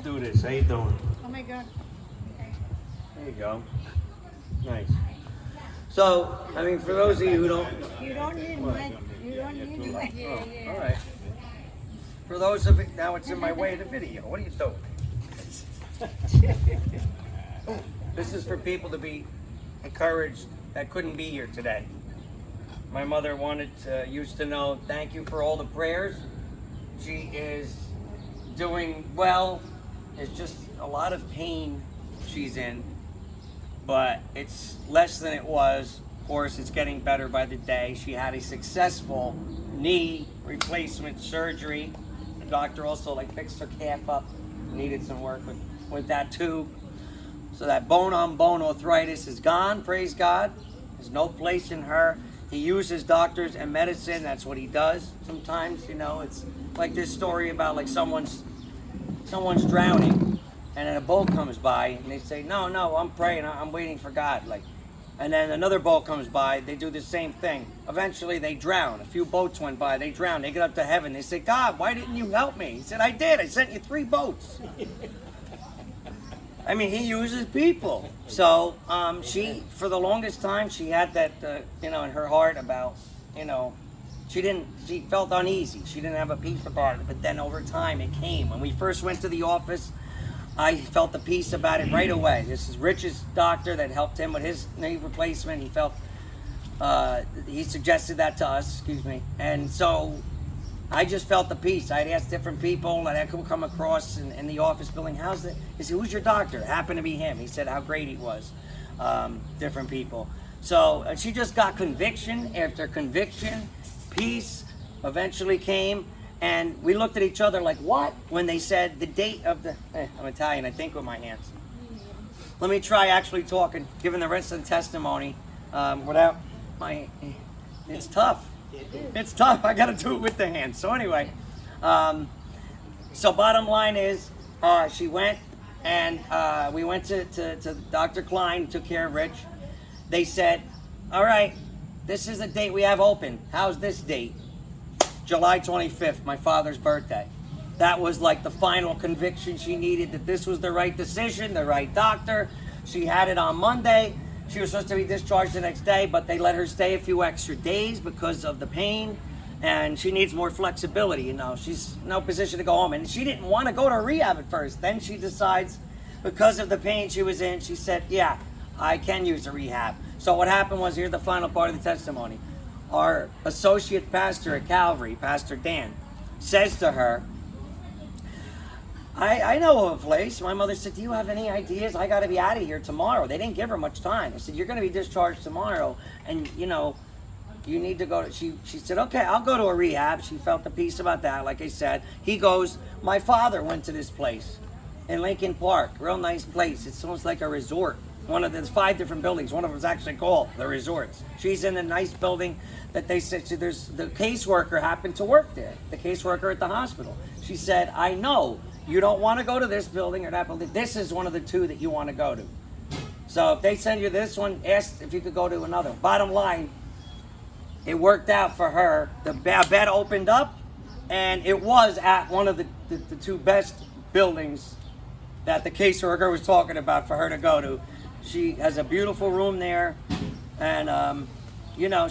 do this. How you doing? Oh my God. There you go. Nice. So, I mean, for those of you who don't... You don't need mic. You don't need mic. Oh, all right. For those of it, now it's in my way of the video. What are you doing? This is for people to be encouraged that couldn't be here today. My mother used to know, thank you for all the prayers. She is doing well. It's just a lot of pain she's in, but it's less than it was. Of course, it's getting better by the day. She had a successful knee replacement surgery. The doctor also fixed her calf up, needed some work with that too. So that bone-on-bone arthritis is gone, praise God. There's no place in her. He uses doctors and medicine, that's what he does. Sometimes, it's like this story about someone's drowning and then a boat comes by and they say, no, I'm praying, I'm waiting for God. And then another boat comes by, they do the same thing. Eventually they drown. A few boats went by, they drown, they get up to heaven, they say, God, why didn't you help me? He said, I did, I sent you 3 boats. I mean, he uses people. So she, for the longest time, she had that, in her heart about, she felt uneasy. She didn't have a peace about it. But then over time, it came. When we first went to the office, I felt the peace about it right away. This is Rich's doctor that helped him with his knee replacement. He felt, he suggested that to us, And so I just felt the peace. I'd asked different people that I could come across in the office building, he said, who's your doctor? It happened to be him. He said how great he was. Different people. So she just got conviction after conviction. Peace eventually came. And we looked at each other like, what? When they said the date of the... I'm Italian, I think with my hands. Let me try actually talking, giving the rest of the testimony without my... It's tough. It's tough. I got to do it with the hands. So anyway, so bottom line is, she went and we went to Dr. Klein, took care of Rich. They said, all right, this is the date we have open. How's this date? July 25th, my father's birthday. That was the final conviction she needed that this was the right decision, the right doctor. She had it on Monday. She was supposed to be discharged the next day, but they let her stay a few extra days because of the pain, and she needs more flexibility. She's in no position to go home, and she didn't want to go to rehab at first. Then she decides, because of the pain she was in, she said, yeah, I can use a rehab. So what happened was, here's the final part of the testimony. Our associate pastor at Calvary, Pastor Dan, says to her, I know of a place. My mother said, do you have any ideas? I got to be out of here tomorrow. They didn't give her much time. I said, you're going to be discharged tomorrow. And, you need to go to... She said, okay, I'll go to a rehab. She felt the peace about that, like I said. He goes, my father went to this place in Lincoln Park. Real nice place. It's almost like a resort. There's 5 different buildings. One of them is actually called the Resorts. She's in a nice building that they said, there's the caseworker happened to work there. The caseworker at the hospital. She said, I know. You don't want to go to this building or that building. This is one of the 2 that you want to go to. So if they send you this one, ask if you could go to another. Bottom line, it worked out for her. The bed opened up, and it was at one of the 2 best buildings that the caseworker was talking about for her to go to. She has a beautiful room there, and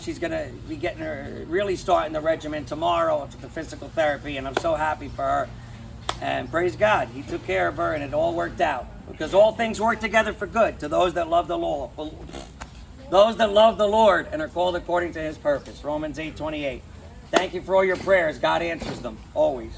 she's going to be getting her, really starting the regimen tomorrow for the physical therapy, and I'm so happy for her. And praise God, he took care of her, and it all worked out. Because all things work together for good to those that love the Lord. Those that love the Lord and are called according to his purpose. Romans 8:28. Thank you for all your prayers. God answers them, always.